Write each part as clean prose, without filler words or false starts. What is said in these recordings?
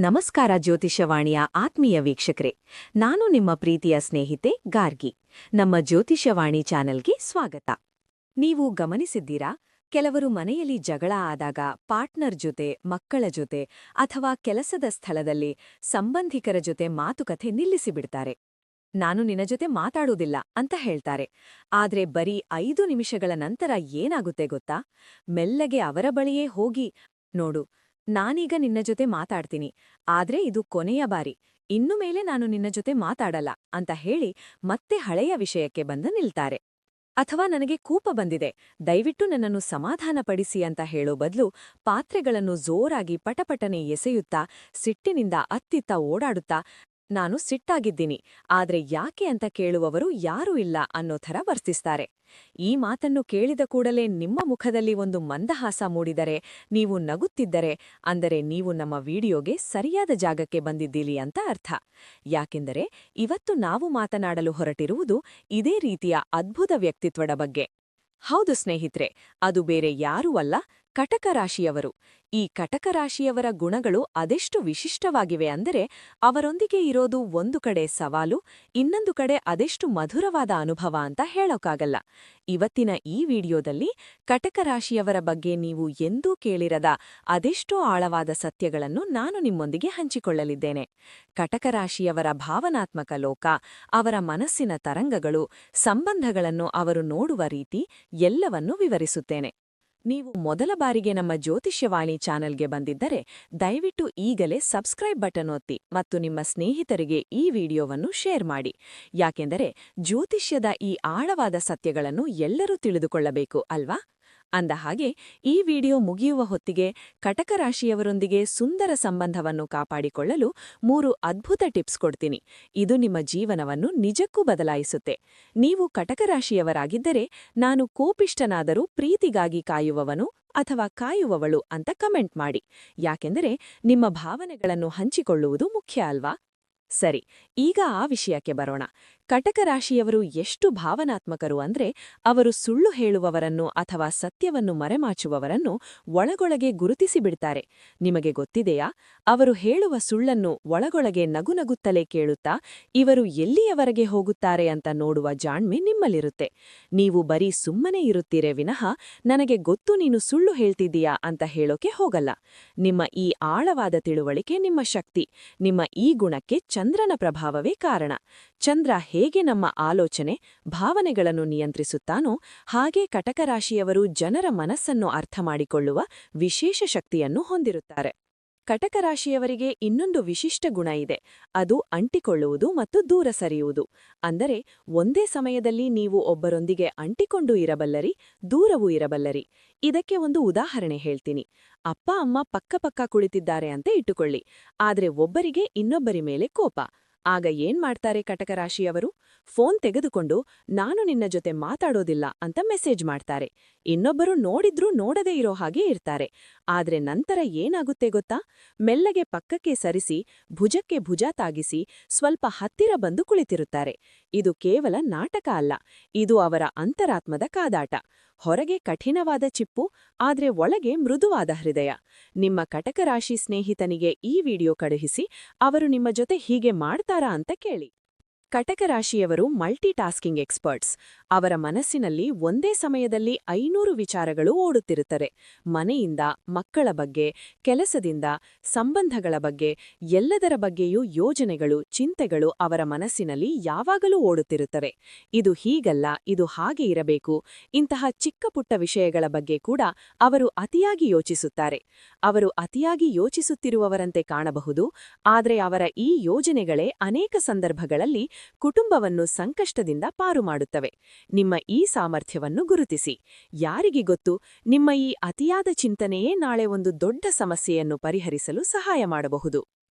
ನಮಸ್ಕಾರ ಜ್ಯೋತಿಷವಾಣಿಯ ಆತ್ಮೀಯ ವೀಕ್ಷಕರೇ, ನಾನು ನಿಮ್ಮ ಪ್ರೀತಿಯ ಸ್ನೇಹಿತೆ ಗಾರ್ಗಿ. ನಮ್ಮ ಜ್ಯೋತಿಷವಾಣಿ ಚಾನೆಲ್ಗೆ ಸ್ವಾಗತ. ನೀವು ಗಮನಿಸಿದ್ದೀರಾ, ಕೆಲವರು ಮನೆಯಲ್ಲಿ ಜಗಳ ಆದಾಗ ಪಾರ್ಟ್ನರ್ ಜೊತೆ, ಮಕ್ಕಳ ಜೊತೆ ಅಥವಾ ಕೆಲಸದ ಸ್ಥಳದಲ್ಲಿ ಸಂಬಂಧಿಕರ ಜೊತೆ ಮಾತುಕತೆ ನಿಲ್ಲಿಸಿಬಿಡ್ತಾರೆ. ನಾನು ನಿನ್ನ ಜೊತೆ ಮಾತಾಡುವುದಿಲ್ಲ ಅಂತ ಹೇಳ್ತಾರೆ. ಆದ್ರೆ ಬರೀ 5 ನಿಮಿಷಗಳ ನಂತರ ಏನಾಗುತ್ತೆ ಗೊತ್ತಾ? ಮೆಲ್ಲಗೆ ಅವರ ಬಳಿಯೇ ಹೋಗಿ, ನೋಡು, ನಾನೀಗ ನಿನ್ನ ಜೊತೆ ಮಾತಾಡ್ತೀನಿ, ಆದ್ರೆ ಇದು ಕೊನೆಯ ಬಾರಿ, ಇನ್ನು ಮೇಲೆ ನಾನು ನಿನ್ನ ಜೊತೆ ಮಾತಾಡಲ್ಲ ಅಂತ ಹೇಳಿ ಮತ್ತೆ ಹಳೆಯ ವಿಷಯಕ್ಕೆ ಬಂದು ನಿಲ್ತಾರೆ. ಅಥವಾ ನನಗೆ ಕೋಪ ಬಂದಿದೆ, ದಯವಿಟ್ಟು ನನ್ನನ್ನು ಸಮಾಧಾನಪಡಿಸಿ ಅಂತ ಹೇಳೋ ಬದಲು ಪಾತ್ರೆಗಳನ್ನು ಜೋರಾಗಿ ಪಟಪಟನೆ ಎಸೆಯುತ್ತಾ, ಸಿಟ್ಟಿನಿಂದ ಅತ್ತಿತ್ತ ಓಡಾಡುತ್ತಾ, ನಾನು ಸಿಟ್ಟಾಗಿದ್ದೀನಿ, ಆದ್ರೆ ಯಾಕೆ ಅಂತ ಕೇಳುವವರು ಯಾರೂ ಇಲ್ಲ ಅನ್ನೋ ಥರ ವರ್ತಿಸ್ತಾರೆ. ಈ ಮಾತನ್ನು ಕೇಳಿದ ಕೂಡಲೇ ನಿಮ್ಮ ಮುಖದಲ್ಲಿ ಒಂದು ಮಂದಹಾಸ ಮೂಡಿದರೆ, ನೀವು ನಗುತ್ತಿದ್ದರೆ, ಅಂದರೆ ನೀವು ನಮ್ಮ ವಿಡಿಯೋಗೆ ಸರಿಯಾದ ಜಾಗಕ್ಕೆ ಬಂದಿದ್ದೀರಿ ಅಂತ ಅರ್ಥ. ಯಾಕೆಂದರೆ ಇವತ್ತು ನಾವು ಮಾತನಾಡಲು ಹೊರಟಿರುವುದು ಇದೇ ರೀತಿಯ ಅದ್ಭುತ ವ್ಯಕ್ತಿತ್ವದ ಬಗ್ಗೆ. ಹೌದು ಸ್ನೇಹಿತರೆ, ಅದು ಬೇರೆ ಯಾರೂ ಅಲ್ಲ, ಕಟಕ ರಾಶಿಯವರು. ಈ ಕಟಕ ರಾಶಿಯವರ ಗುಣಗಳು ಅದೆಷ್ಟು ವಿಶಿಷ್ಟವಾಗಿವೆ ಅಂದರೆ, ಅವರೊಂದಿಗೆ ಇರೋದು ಒಂದು ಕಡೆ ಸವಾಲು, ಇನ್ನೊಂದು ಕಡೆ ಅದೆಷ್ಟು ಮಧುರವಾದ ಅನುಭವ ಅಂತ ಹೇಳೋಕ್ಕಾಗಲ್ಲ. ಇವತ್ತಿನ ಈ ವಿಡಿಯೋದಲ್ಲಿ ಕಟಕ ರಾಶಿಯವರ ಬಗ್ಗೆ ನೀವು ಎಂದೂ ಕೇಳಿರದ ಅದೆಷ್ಟೋ ಆಳವಾದ ಸತ್ಯಗಳನ್ನು ನಾನು ನಿಮ್ಮೊಂದಿಗೆ ಹಂಚಿಕೊಳ್ಳಲಿದ್ದೇನೆ. ಕಟಕ ರಾಶಿಯವರ ಭಾವನಾತ್ಮಕ ಲೋಕ, ಅವರ ಮನಸ್ಸಿನ ತರಂಗಗಳು, ಸಂಬಂಧಗಳನ್ನು ಅವರು ನೋಡುವ ರೀತಿ ಎಲ್ಲವನ್ನೂ ವಿವರಿಸುತ್ತೇನೆ. ನೀವು ಮೊದಲ ಬಾರಿಗೆ ನಮ್ಮ ಜ್ಯೋತಿಷ್ಯವಾಣಿ ಚಾನೆಲ್ಗೆ ಬಂದಿದ್ದರೆ ದಯವಿಟ್ಟು ಈಗಲೇ ಸಬ್ಸ್ಕ್ರೈಬ್ ಬಟನ್ ಒತ್ತಿ ಮತ್ತು ನಿಮ್ಮ ಸ್ನೇಹಿತರಿಗೆ ಈ ವಿಡಿಯೋವನ್ನು ಶೇರ್ ಮಾಡಿ. ಯಾಕೆಂದರೆ ಜ್ಯೋತಿಷ್ಯದ ಈ ಆಳವಾದ ಸತ್ಯಗಳನ್ನು ಎಲ್ಲರೂ ತಿಳಿದುಕೊಳ್ಳಬೇಕು ಅಲ್ವಾ? ಅಂದಹಾಗೆ ಈ ವಿಡಿಯೋ ಮುಗಿಯುವ ಹೊತ್ತಿಗೆ ಕಟಕ ರಾಶಿಯವರೊಂದಿಗೆ ಸುಂದರ ಸಂಬಂಧವನ್ನು ಕಾಪಾಡಿಕೊಳ್ಳಲು 3 ಅದ್ಭುತ ಟಿಪ್ಸ್ ಕೊಡ್ತೀನಿ. ಇದು ನಿಮ್ಮ ಜೀವನವನ್ನು ನಿಜಕ್ಕೂ ಬದಲಾಯಿಸುತ್ತೆ. ನೀವು ಕಟಕ ರಾಶಿಯವರಾಗಿದ್ದರೆ, ನಾನು ಕೋಪಿಷ್ಠನಾದರೂ ಪ್ರೀತಿಗಾಗಿ ಕಾಯುವವನು ಅಥವಾ ಕಾಯುವವಳು ಅಂತ ಕಮೆಂಟ್ ಮಾಡಿ. ಯಾಕೆಂದರೆ ನಿಮ್ಮ ಭಾವನೆಗಳನ್ನು ಹಂಚಿಕೊಳ್ಳುವುದು ಮುಖ್ಯ ಅಲ್ವಾ? ಸರಿ, ಈಗ ಆ ವಿಷಯಕ್ಕೆ ಬರೋಣ. ಕಟಕ ರಾಶಿಯವರು ಎಷ್ಟು ಭಾವನಾತ್ಮಕರು ಅಂದ್ರೆ, ಅವರು ಸುಳ್ಳು ಹೇಳುವವರನ್ನು ಅಥವಾ ಸತ್ಯವನ್ನು ಮರೆಮಾಚುವವರನ್ನು ಒಳಗೊಳಗೆ ಗುರುತಿಸಿಬಿಡ್ತಾರೆ. ನಿಮಗೆ ಗೊತ್ತಿದೆಯಾ, ಅವರು ಹೇಳುವ ಸುಳ್ಳನ್ನು ಒಳಗೊಳಗೆ ನಗುನಗುತ್ತಲೇ ಕೇಳುತ್ತಾ ಇವರು ಎಲ್ಲಿಯವರೆಗೆ ಹೋಗುತ್ತಾರೆ ಅಂತ ನೋಡುವ ಜಾಣ್ಮೆ ನಿಮ್ಮಲ್ಲಿರುತ್ತೆ. ನೀವು ಬರೀ ಸುಮ್ಮನೆ ಇರುತ್ತೀರೇ ವಿನಃ, ನನಗೆ ಗೊತ್ತು ನೀನು ಸುಳ್ಳು ಹೇಳ್ತಿದ್ದೀಯಾ ಅಂತ ಹೇಳೋಕೆ ಹೋಗಲ್ಲ. ನಿಮ್ಮ ಈ ಆಳವಾದ ತಿಳುವಳಿಕೆ ನಿಮ್ಮ ಶಕ್ತಿ. ನಿಮ್ಮ ಈ ಗುಣಕ್ಕೆ ಚಂದ್ರನ ಪ್ರಭಾವವೇ ಕಾರಣ. ಚಂದ್ರ ಹೇಗೆ ನಮ್ಮ ಆಲೋಚನೆ, ಭಾವನೆಗಳನ್ನು ನಿಯಂತ್ರಿಸುತ್ತಾನೋ, ಹಾಗೆ ಕಟಕ ರಾಶಿಯವರು ಜನರ ಮನಸ್ಸನ್ನು ಅರ್ಥಮಾಡಿಕೊಳ್ಳುವ ವಿಶೇಷ ಶಕ್ತಿಯನ್ನು ಹೊಂದಿರುತ್ತಾರೆ. ಕಟಕ ರಾಶಿಯವರಿಗೆ ಇನ್ನೊಂದು ವಿಶಿಷ್ಟ ಗುಣ ಇದೆ, ಅದು ಅಂಟಿಕೊಳ್ಳುವುದು ಮತ್ತು ದೂರ ಸರಿಯುವುದು. ಅಂದರೆ ಒಂದೇ ಸಮಯದಲ್ಲಿ ನೀವು ಒಬ್ಬರೊಂದಿಗೆ ಅಂಟಿಕೊಂಡೂ ಇರಬಲ್ಲರಿ, ದೂರವೂ ಇರಬಲ್ಲರಿ. ಇದಕ್ಕೆ ಒಂದು ಉದಾಹರಣೆ ಹೇಳ್ತೀನಿ. ಅಪ್ಪ ಅಮ್ಮ ಪಕ್ಕ ಕುಳಿತಿದ್ದಾರೆ ಅಂತ ಇಟ್ಟುಕೊಳ್ಳಿ, ಆದ್ರೆ ಒಬ್ಬರಿಗೆ ಇನ್ನೊಬ್ಬರಿ ಮೇಲೆ ಕೋಪ. ಆಗ ಏನ್ ಮಾಡ್ತಾರೆ ಕಟಕ ರಾಶಿಯವರು? ಫೋನ್ ತೆಗೆದುಕೊಂಡು ನಾನು ನಿನ್ನ ಜೊತೆ ಮಾತಾಡೋದಿಲ್ಲ ಅಂತ ಮೆಸೇಜ್ ಮಾಡ್ತಾರೆ. ಇನ್ನೊಬ್ಬರು ನೋಡಿದ್ರೂ ನೋಡದೇ ಇರೋ ಹಾಗೆ ಇರ್ತಾರೆ. ಆದ್ರೆ ನಂತರ ಏನಾಗುತ್ತೆ ಗೊತ್ತಾ? ಮೆಲ್ಲಗೆ ಪಕ್ಕಕ್ಕೆ ಸರಿಸಿ, ಭುಜಕ್ಕೆ ಭುಜ ತಾಗಿಸಿ ಸ್ವಲ್ಪ ಹತ್ತಿರ ಬಂದು ಕುಳಿತಿರುತ್ತಾರೆ. ಇದು ಕೇವಲ ನಾಟಕ ಅಲ್ಲ, ಇದು ಅವರ ಅಂತರಾತ್ಮದ ಕಾದಾಟ. ಹೊರಗೆ ಕಠಿಣವಾದ ಚಿಪ್ಪು, ಆದ್ರೆ ಒಳಗೆ ಮೃದುವಾದ ಹೃದಯ. ನಿಮ್ಮ ಕಟಕ ರಾಶಿ ಸ್ನೇಹಿತನಿಗೆ ಈ ವಿಡಿಯೋ ಕಳುಹಿಸಿ, ಅವರು ನಿಮ್ಮ ಜೊತೆ ಹೀಗೆ ಮಾಡ್ತಾರಾ ಅಂತ ಕೇಳಿ. ಕಟಕ ರಾಶಿಯವರು ಮಲ್ಟಿ ಟಾಸ್ಕಿಂಗ್ ಎಕ್ಸ್ಪರ್ಟ್ಸ್. ಅವರ ಮನಸ್ಸಿನಲ್ಲಿ ಒಂದೇ ಸಮಯದಲ್ಲಿ 500 ವಿಚಾರಗಳು ಓಡುತ್ತಿರುತ್ತದೆ. ಮನೆಯಿಂದ, ಮಕ್ಕಳ ಬಗ್ಗೆ, ಕೆಲಸದಿಂದ, ಸಂಬಂಧಗಳ ಬಗ್ಗೆ, ಎಲ್ಲದರ ಬಗ್ಗೆಯೂ ಯೋಜನೆಗಳು, ಚಿಂತೆಗಳು ಅವರ ಮನಸ್ಸಿನಲ್ಲಿ ಯಾವಾಗಲೂ ಓಡುತ್ತಿರುತ್ತವೆ. ಇದು ಹೀಗಲ್ಲ, ಇದು ಹಾಗೆ ಇರಬೇಕು, ಇಂತಹ ಚಿಕ್ಕ ಪುಟ್ಟ ವಿಷಯಗಳ ಬಗ್ಗೆ ಕೂಡ ಅವರು ಅತಿಯಾಗಿ ಯೋಚಿಸುತ್ತಾರೆ. ಅವರು ಅತಿಯಾಗಿ ಯೋಚಿಸುತ್ತಿರುವವರಂತೆ ಕಾಣಬಹುದು, ಆದರೆ ಅವರ ಈ ಯೋಜನೆಗಳೇ ಅನೇಕ ಸಂದರ್ಭಗಳಲ್ಲಿ ಕುಟುಂಬವನ್ನು ಸಂಕಷ್ಟದಿಂದ ಪಾರು ಮಾಡುತ್ತವೆ. ನಿಮ್ಮ ಈ ಸಾಮರ್ಥ್ಯವನ್ನು ಗುರುತಿಸಿ. ಯಾರಿಗೆ ಗೊತ್ತು, ನಿಮ್ಮ ಈ ಅತಿಯಾದ ಚಿಂತನೆಯೇ ನಾಳೆ ಒಂದು ದೊಡ್ಡ ಸಮಸ್ಯೆಯನ್ನು ಪರಿಹರಿಸಲು ಸಹಾಯ ಮಾಡಬಹುದು.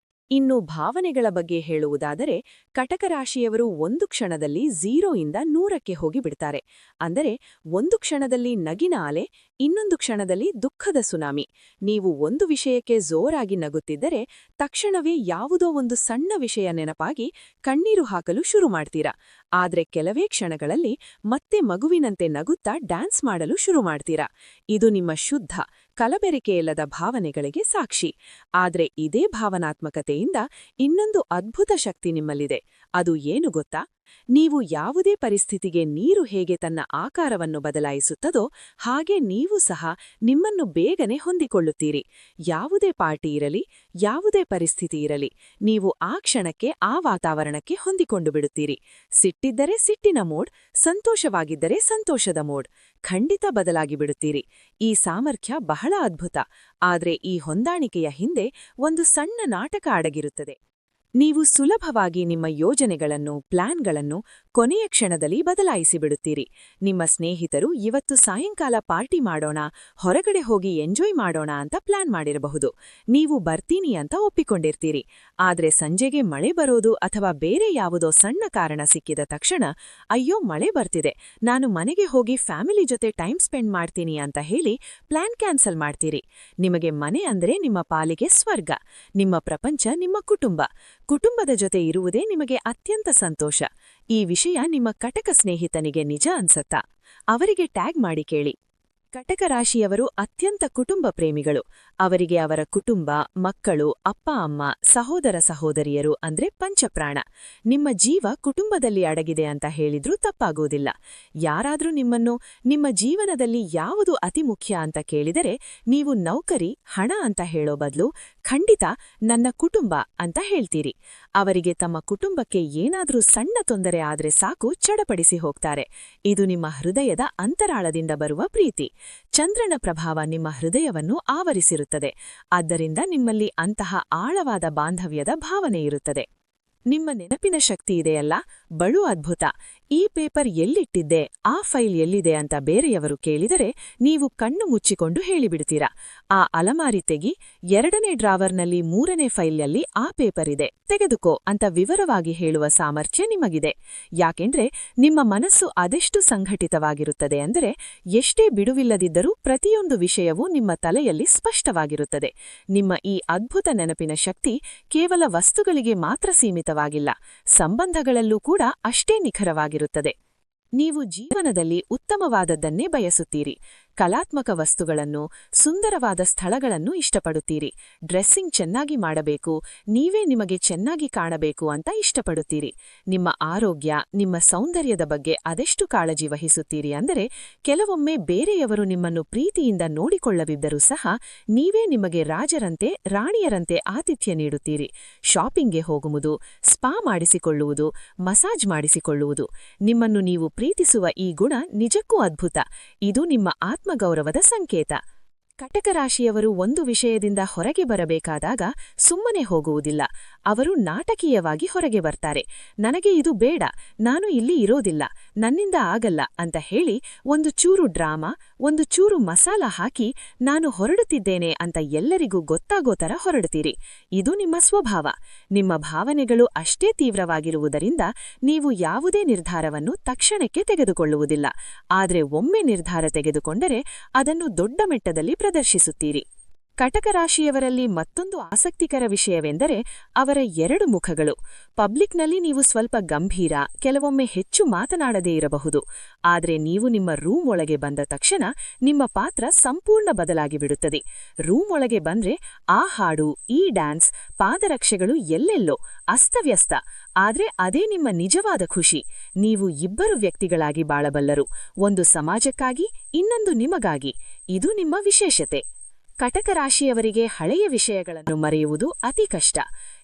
ಇನ್ನು ಭಾವನೆಗಳ ಬಗ್ಗೆ ಹೇಳುವುದಾದರೆ, ಕಟಕ ರಾಶಿಯವರು ಒಂದು ಕ್ಷಣದಲ್ಲಿ 0 ಇಂದ 100ಕ್ಕೆ ಹೋಗಿಬಿಡ್ತಾರೆ. ಅಂದರೆ ಒಂದು ಕ್ಷಣದಲ್ಲಿ ನಗಿನ ಅಲೆ, ಇನ್ನೊಂದು ಕ್ಷಣದಲ್ಲಿ ದುಃಖದ ಸುನಾಮಿ. ನೀವು ಒಂದು ವಿಷಯಕ್ಕೆ ಜೋರಾಗಿ ನಗುತ್ತಿದ್ದರೆ ತಕ್ಷಣವೇ ಯಾವುದೋ ಒಂದು ಸಣ್ಣ ವಿಷಯ ನೆನಪಾಗಿ ಕಣ್ಣೀರು ಹಾಕಲು ಶುರು ಮಾಡ್ತೀರಾ. ಆದ್ರೆ ಕೆಲವೇ ಕ್ಷಣಗಳಲ್ಲಿ ಮತ್ತೆ ಮಗುವಿನಂತೆ ನಗುತ್ತಾ ಡ್ಯಾನ್ಸ್ ಮಾಡಲು ಶುರು ಮಾಡ್ತೀರಾ. ಇದು ನಿಮ್ಮ ಶುದ್ಧ ಕಲಬೆರಕೆಯಿಲ್ಲದ ಭಾವನೆಗಳಿಗೆ ಸಾಕ್ಷಿ. ಆದ್ರೆ ಇದೇ ಭಾವನಾತ್ಮಕತೆಯಿಂದ ಇನ್ನೊಂದು ಅದ್ಭುತ ಶಕ್ತಿ ನಿಮ್ಮಲ್ಲಿದೆ. ಅದು ಏನು ಗೊತ್ತಾ? ನೀವು ಯಾವುದೇ ಪರಿಸ್ಥಿತಿಗೆ ನೀರು ಹೇಗೆ ತನ್ನ ಆಕಾರವನ್ನು ಬದಲಾಯಿಸುತ್ತದೋ ಹಾಗೆ ನೀವು ಸಹ ನಿಮ್ಮನ್ನು ಬೇಗನೆ ಹೊಂದಿಕೊಳ್ಳುತ್ತೀರಿ. ಯಾವುದೇ ಪಾರ್ಟಿ ಇರಲಿ, ಯಾವುದೇ ಪರಿಸ್ಥಿತಿ ಇರಲಿ, ನೀವು ಆ ಕ್ಷಣಕ್ಕೆ ಆ ವಾತಾವರಣಕ್ಕೆ ಹೊಂದಿಕೊಂಡು ಬಿಡುತ್ತೀರಿ. ಸಿಟ್ಟಿದ್ದರೆ ಸಿಟ್ಟಿನ ಮೋಡ್, ಸಂತೋಷವಾಗಿದ್ದರೆ ಸಂತೋಷದ ಮೋಡ್, ಖಂಡಿತ ಬದಲಾಗಿ ಬಿಡುತ್ತೀರಿ. ಈ ಸಾಮರ್ಥ್ಯ ಬಹಳ ಅದ್ಭುತ. ಆದ್ರೆ ಈ ಹೊಂದಾಣಿಕೆಯ ಹಿಂದೆ ಒಂದು ಸಣ್ಣ ನಾಟಕ ಅಡಗಿರುತ್ತದೆ. ನೀವು ಸುಲಭವಾಗಿ ನಿಮ್ಮ ಯೋಜನೆಗಳನ್ನು, ಪ್ಲಾನ್ಗಳನ್ನು ಕೊನೆಯ ಕ್ಷಣದಲ್ಲಿ ಬದಲಾಯಿಸಿಬಿಡುತ್ತೀರಿ. ನಿಮ್ಮ ಸ್ನೇಹಿತರು ಇವತ್ತು ಸಾಯಂಕಾಲ ಪಾರ್ಟಿ ಮಾಡೋಣ, ಹೊರಗಡೆ ಹೋಗಿ ಎಂಜಾಯ್ ಮಾಡೋಣ ಅಂತ ಪ್ಲಾನ್ ಮಾಡಿರಬಹುದು. ನೀವು ಬರ್ತೀನಿ ಅಂತ ಒಪ್ಪಿಕೊಂಡಿರ್ತೀರಿ. ಆದ್ರೆ ಸಂಜೆಗೆ ಮಳೆ ಬರೋದು ಅಥವಾ ಬೇರೆ ಯಾವುದೋ ಸಣ್ಣ ಕಾರಣ ಸಿಕ್ಕಿದ ತಕ್ಷಣ, ಅಯ್ಯೋ ಮಳೆ ಬರ್ತಿದೆ, ನಾನು ಮನೆಗೆ ಹೋಗಿ ಫ್ಯಾಮಿಲಿ ಜೊತೆ ಟೈಮ್ ಸ್ಪೆಂಡ್ ಮಾಡ್ತೀನಿ ಅಂತ ಹೇಳಿ ಪ್ಲಾನ್ ಕ್ಯಾನ್ಸಲ್ ಮಾಡ್ತೀರಿ. ನಿಮಗೆ ಮನೆ ಅಂದ್ರೆ ನಿಮ್ಮ ಪಾಲಿಗೆ ಸ್ವರ್ಗ, ನಿಮ್ಮ ಪ್ರಪಂಚ ನಿಮ್ಮ ಕುಟುಂಬ. ಕುಟುಂಬದ ಜೊತೆ ಇರುವುದೇ ನಿಮಗೆ ಅತ್ಯಂತ ಸಂತೋಷ. ಈ ವಿಷಯ ನಿಮ್ಮ ಕಟಕ ಸ್ನೇಹಿತನಿಗೆ ನಿಜ ಅನ್ಸತ್ತಾ? ಅವರಿಗೆ ಟ್ಯಾಗ್ ಮಾಡಿ ಕೇಳಿ. ಕಟಕ ರಾಶಿಯವರು ಅತ್ಯಂತ ಕುಟುಂಬ ಪ್ರೇಮಿಗಳು. ಅವರಿಗೆ ಅವರ ಕುಟುಂಬ, ಮಕ್ಕಳು, ಅಪ್ಪ ಅಮ್ಮ, ಸಹೋದರ ಸಹೋದರಿಯರು ಅಂದ್ರೆ ಪಂಚಪ್ರಾಣ. ನಿಮ್ಮ ಜೀವ ಕುಟುಂಬದಲ್ಲಿ ಅಡಗಿದೆ ಅಂತ ಹೇಳಿದ್ರೂ ತಪ್ಪಾಗೋದಿಲ್ಲ. ಯಾರಾದ್ರೂ ನಿಮ್ಮನ್ನು ನಿಮ್ಮ ಜೀವನದಲ್ಲಿ ಯಾವುದು ಅತಿ ಮುಖ್ಯ ಅಂತ ಕೇಳಿದರೆ ನೀವು ನೌಕರಿ, ಹಣ ಅಂತ ಹೇಳೋ ಬದಲು ಖಂಡಿತ ನನ್ನ ಕುಟುಂಬ ಅಂತ ಹೇಳ್ತೀರಿ. ಅವರಿಗೆ ತಮ್ಮ ಕುಟುಂಬಕ್ಕೆ ಏನಾದ್ರೂ ಸಣ್ಣ ತೊಂದರೆ ಆದ್ರೆ ಸಾಕು ಚಡಪಡಿಸಿ ಹೋಗ್ತಾರೆ. ಇದು ನಿಮ್ಮ ಹೃದಯದ ಅಂತರಾಳದಿಂದ ಬರುವ ಪ್ರೀತಿ. ಚಂದ್ರನ ಪ್ರಭಾವ ನಿಮ್ಮ ಹೃದಯವನ್ನು ಆವರಿಸಿರುತ್ತದೆ. ಆದ್ದರಿಂದ ನಿಮ್ಮಲ್ಲಿ ಅಂತಹ ಆಳವಾದ ಬಾಂಧವ್ಯದ ಭಾವನೆ ಇರುತ್ತದೆ. ನಿಮ್ಮ ನೆನಪಿನ ಶಕ್ತಿ ಇದೆಯಲ್ಲ, ಬಳು ಅದ್ಭುತ. ಈ ಪೇಪರ್ ಎಲ್ಲಿಟ್ಟಿದ್ದೆ, ಆ ಫೈಲ್ ಎಲ್ಲಿದೆ ಅಂತ ಬೇರೆಯವರು ಕೇಳಿದರೆ ನೀವು ಕಣ್ಣು ಮುಚ್ಚಿಕೊಂಡು ಹೇಳಿಬಿಡ್ತೀರಾ. ಆ ಅಲಮಾರಿ ತೆಗಿ, 2ನೇ ಡ್ರಾವರ್ನಲ್ಲಿ 3ನೇ ಫೈಲ್ನಲ್ಲಿ ಆ ಪೇಪರ್ ಇದೆ, ತೆಗೆದುಕೋ ಅಂತ ವಿವರವಾಗಿ ಹೇಳುವ ಸಾಮರ್ಥ್ಯ ನಿಮಗಿದೆ. ಯಾಕೆಂದ್ರೆ ನಿಮ್ಮ ಮನಸ್ಸು ಅದೆಷ್ಟು ಸಂಘಟಿತವಾಗಿರುತ್ತದೆ ಅಂದರೆ ಎಷ್ಟೇ ಬಿಡುವಿಲ್ಲದಿದ್ದರೂ ಪ್ರತಿಯೊಂದು ವಿಷಯವೂ ನಿಮ್ಮ ತಲೆಯಲ್ಲಿ ಸ್ಪಷ್ಟವಾಗಿರುತ್ತದೆ. ನಿಮ್ಮ ಈ ಅದ್ಭುತ ನೆನಪಿನ ಶಕ್ತಿ ಕೇವಲ ವಸ್ತುಗಳಿಗೆ ಮಾತ್ರ ಸೀಮಿತವಾಗಿಲ್ಲ, ಸಂಬಂಧಗಳಲ್ಲೂ ಕೂಡ ಅಷ್ಟೇ ನಿಖರವಾಗಿರುತ್ತದೆ. ನೀವು ಜೀವನದಲ್ಲಿ ಉತ್ತಮವಾದದ್ದನ್ನೇ ಬಯಸುತ್ತೀರಿ. ಕಲಾತ್ಮಕ ವಸ್ತುಗಳನ್ನು, ಸುಂದರವಾದ ಸ್ಥಳಗಳನ್ನು ಇಷ್ಟಪಡುತ್ತೀರಿ. ಡ್ರೆಸ್ಸಿಂಗ್ ಚೆನ್ನಾಗಿ ಮಾಡಬೇಕು, ನೀವೇ ನಿಮಗೆ ಚೆನ್ನಾಗಿ ಕಾಣಬೇಕು ಅಂತ ಇಷ್ಟಪಡುತ್ತೀರಿ. ನಿಮ್ಮ ಆರೋಗ್ಯ, ನಿಮ್ಮ ಸೌಂದರ್ಯದ ಬಗ್ಗೆ ಅದೆಷ್ಟು ಕಾಳಜಿ ವಹಿಸುತ್ತೀರಿ ಅಂದರೆ ಕೆಲವೊಮ್ಮೆ ಬೇರೆಯವರು ನಿಮ್ಮನ್ನು ಪ್ರೀತಿಯಿಂದ ನೋಡಿಕೊಳ್ಳದಿದ್ದರೂ ಸಹ ನೀವೇ ನಿಮಗೆ ರಾಜರಂತೆ, ರಾಣಿಯರಂತೆ ಆತಿಥ್ಯ ನೀಡುತ್ತೀರಿ. ಶಾಪಿಂಗ್ಗೆ ಹೋಗುವುದು, ಸ್ಪಾ ಮಾಡಿಸಿಕೊಳ್ಳುವುದು, ಮಸಾಜ್ ಮಾಡಿಸಿಕೊಳ್ಳುವುದು, ನಿಮ್ಮನ್ನು ನೀವು ಪ್ರೀತಿಸುವ ಈ ಗುಣ ನಿಜಕ್ಕೂ ಅದ್ಭುತ. ಇದು ನಿಮ್ಮ ಆತ್ಮಗೌರವದ ಸಂಕೇತ. ಕಟಕ ರಾಶಿಯವರು ಒಂದು ವಿಷಯದಿಂದ ಹೊರಗೆ ಬರಬೇಕಾದಾಗ ಸುಮ್ಮನೆ ಹೋಗುವುದಿಲ್ಲ. ಅವರು ನಾಟಕೀಯವಾಗಿ ಹೊರಗೆ ಬರ್ತಾರೆ. ನನಗೆ ಇದು ಬೇಡ, ನಾನು ಇಲ್ಲಿ ಇರೋದಿಲ್ಲ, ನನ್ನಿಂದ ಆಗಲ್ಲ ಅಂತ ಹೇಳಿ ಒಂದು ಚೂರು ಡ್ರಾಮಾ, ಒಂದು ಚೂರು ಮಸಾಲ ಹಾಕಿ ನಾನು ಹೊರಡುತ್ತಿದ್ದೇನೆ ಅಂತ ಎಲ್ಲರಿಗೂ ಗೊತ್ತಾಗೋ ಥರ ಹೊರಡುತ್ತೀರಿ. ಇದು ನಿಮ್ಮ ಸ್ವಭಾವ. ನಿಮ್ಮ ಭಾವನೆಗಳು ಅಷ್ಟೇ ತೀವ್ರವಾಗಿರುವುದರಿಂದ ನೀವು ಯಾವುದೇ ನಿರ್ಧಾರವನ್ನು ತಕ್ಷಣಕ್ಕೆ ತೆಗೆದುಕೊಳ್ಳುವುದಿಲ್ಲ. ಆದರೆ ಒಮ್ಮೆ ನಿರ್ಧಾರ ತೆಗೆದುಕೊಂಡರೆ ಅದನ್ನು ದೊಡ್ಡ ಮಟ್ಟದಲ್ಲಿ ಪ್ರದರ್ಶಿಸುತ್ತೀರಿ. ಕಟಕ ರಾಶಿಯವರಲ್ಲಿ ಮತ್ತೊಂದು ಆಸಕ್ತಿಕರ ವಿಷಯವೆಂದರೆ ಅವರ 2 ಮುಖಗಳು. ಪಬ್ಲಿಕ್ನಲ್ಲಿ ನೀವು ಸ್ವಲ್ಪ ಗಂಭೀರ, ಕೆಲವೊಮ್ಮೆ ಹೆಚ್ಚು ಮಾತನಾಡದೇ ಇರಬಹುದು. ಆದರೆ ನೀವು ನಿಮ್ಮ ರೂಮ್ ಒಳಗೆ ಬಂದ ತಕ್ಷಣ ನಿಮ್ಮ ಪಾತ್ರ ಸಂಪೂರ್ಣ ಬದಲಾಗಿ ಬಿಡುತ್ತದೆ. ರೂಮ್ ಒಳಗೆ ಬಂದ್ರೆ ಆ ಹಾಡು, ಈ ಡ್ಯಾನ್ಸ್, ಪಾದರಕ್ಷೆಗಳು ಎಲ್ಲೆಲ್ಲೋ ಅಸ್ತವ್ಯಸ್ತ. ಆದ್ರೆ ಅದೇ ನಿಮ್ಮ ನಿಜವಾದ ಖುಷಿ. ನೀವು ಇಬ್ಬರು ವ್ಯಕ್ತಿಗಳಾಗಿ ಬಾಳಬಲ್ಲರು, ಒಂದು ಸಮಾಜಕ್ಕಾಗಿ, ಇನ್ನೊಂದು ನಿಮಗಾಗಿ. ಇದು ನಿಮ್ಮ ವಿಶೇಷತೆ. ಕಟಕ ರಾಶಿಯವರಿಗೆ ಹಳೆಯ ವಿಷಯಗಳನ್ನು ಮರೆಯುವುದು ಅತಿ ಕಷ್ಟ.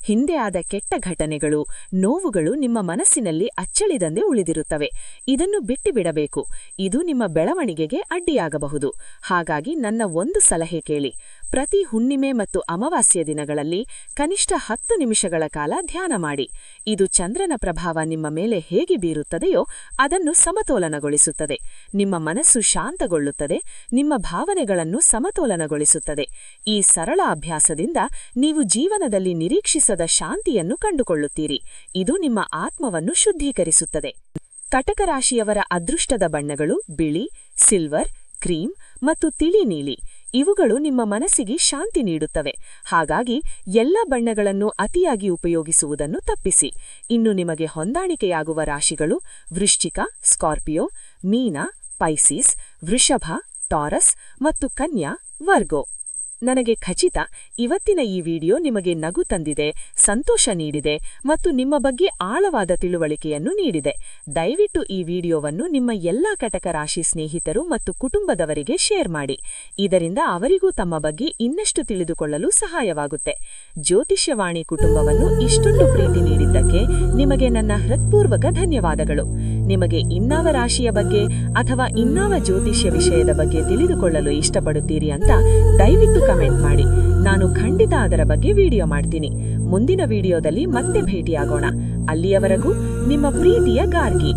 ಹಿಂದೆ ಆದ ಕೆಟ್ಟ ಘಟನೆಗಳು, ನೋವುಗಳು ನಿಮ್ಮ ಮನಸ್ಸಿನಲ್ಲಿ ಅಚ್ಚಳಿದಂತೆ ಉಳಿದಿರುತ್ತವೆ. ಇದನ್ನು ಬಿಟ್ಟುಬಿಡಬೇಕು. ಇದು ನಿಮ್ಮ ಬೆಳವಣಿಗೆಗೆ ಅಡ್ಡಿಯಾಗಬಹುದು. ಹಾಗಾಗಿ ನನ್ನ ಒಂದು ಸಲಹೆ ಕೇಳಿ. ಪ್ರತಿ ಹುಣ್ಣಿಮೆ ಮತ್ತು ಅಮಾವಾಸ್ಯೆ ದಿನಗಳಲ್ಲಿ ಕನಿಷ್ಠ 10 ನಿಮಿಷಗಳ ಕಾಲ ಧ್ಯಾನ ಮಾಡಿ. ಇದು ಚಂದ್ರನ ಪ್ರಭಾವ ನಿಮ್ಮ ಮೇಲೆ ಹೇಗೆ ಬೀರುತ್ತದೆಯೋ ಅದನ್ನು ಸಮತೋಲನಗೊಳಿಸುತ್ತದೆ. ನಿಮ್ಮ ಮನಸ್ಸು ಶಾಂತಗೊಳ್ಳುತ್ತದೆ, ನಿಮ್ಮ ಭಾವನೆಗಳನ್ನು ಸಮತೋಲನಗೊಳಿಸುತ್ತದೆ. ಈ ಸರಳ ಅಭ್ಯಾಸದಿಂದ ನೀವು ಜೀವನದಲ್ಲಿ ನಿರೀಕ್ಷಿಸದ ಶಾಂತಿಯನ್ನು ಕಂಡುಕೊಳ್ಳುತ್ತೀರಿ. ಇದು ನಿಮ್ಮ ಆತ್ಮವನ್ನು ಶುದ್ಧೀಕರಿಸುತ್ತದೆ. ಕಟಕ ರಾಶಿಯವರ ಅದೃಷ್ಟದ ಬಣ್ಣಗಳು ಬಿಳಿ, ಸಿಲ್ವರ್, ಕ್ರೀಮ್ ಮತ್ತು ತಿಳಿ ನೀಲಿ. ಇವುಗಳು ನಿಮ್ಮ ಮನಸ್ಸಿಗೆ ಶಾಂತಿ ನೀಡುತ್ತವೆ. ಹಾಗಾಗಿ ಎಲ್ಲ ಬಣ್ಣಗಳನ್ನು ಅತಿಯಾಗಿ ಉಪಯೋಗಿಸುವುದನ್ನು ತಪ್ಪಿಸಿ. ಇನ್ನು ನಿಮಗೆ ಹೊಂದಾಣಿಕೆಯಾಗುವ ರಾಶಿಗಳು ವೃಶ್ಚಿಕ, ಸ್ಕಾರ್ಪಿಯೋ, ಮೀನ, ಪೈಸಿಸ್, ವೃಷಭ, ಟಾರಸ್ ಮತ್ತು ಕನ್ಯಾ ವರ್ಗೋ. ನನಗೆ ಖಚಿತ ಇವತ್ತಿನ ಈ ವಿಡಿಯೋ ನಿಮಗೆ ನಗು ತಂದಿದೆ, ಸಂತೋಷ ನೀಡಿದೆ ಮತ್ತು ನಿಮ್ಮ ಬಗ್ಗೆ ಆಳವಾದ ತಿಳುವಳಿಕೆಯನ್ನು ನೀಡಿದೆ. ದಯವಿಟ್ಟು ಈ ವಿಡಿಯೋವನ್ನು ನಿಮ್ಮ ಎಲ್ಲಾ ಕಟಕ ರಾಶಿ ಸ್ನೇಹಿತರು ಮತ್ತು ಕುಟುಂಬದವರಿಗೆ ಶೇರ್ ಮಾಡಿ. ಇದರಿಂದ ಅವರಿಗೂ ತಮ್ಮ ಬಗ್ಗೆ ಇನ್ನಷ್ಟು ತಿಳಿದುಕೊಳ್ಳಲು ಸಹಾಯವಾಗುತ್ತೆ. ಜ್ಯೋತಿಷ್ಯವಾಣಿ ಕುಟುಂಬವನ್ನು ಇಷ್ಟೊಂದು ಪ್ರೀತಿ ನೀಡಿದ್ದಕ್ಕೆ ನಿಮಗೆ ನನ್ನ ಹೃತ್ಪೂರ್ವಕ ಧನ್ಯವಾದಗಳು. ನಿಮಗೆ ಇನ್ನಾವ ರಾಶಿಯ ಬಗ್ಗೆ ಅಥವಾ ಇನ್ನಾವ ಜ್ಯೋತಿಷ್ಯ ವಿಷಯದ ಬಗ್ಗೆ ತಿಳಿದುಕೊಳ್ಳಲು ಇಷ್ಟಪಡುತ್ತೀರಿ ಅಂತ ದಯವಿಟ್ಟು ಕಮೆಂಟ್ ಮಾಡಿ. ನಾನು ಖಂಡಿತ ಅದರ ಬಗ್ಗೆ ವಿಡಿಯೋ ಮಾಡ್ತೀನಿ. ಮುಂದಿನ ವಿಡಿಯೋದಲ್ಲಿ ಮತ್ತೆ ಭೇಟಿಯಾಗೋಣ. ಅಲ್ಲಿಯವರೆಗೂ ನಿಮ್ಮ ಪ್ರೀತಿಯ ಗಾರ್ಗಿ.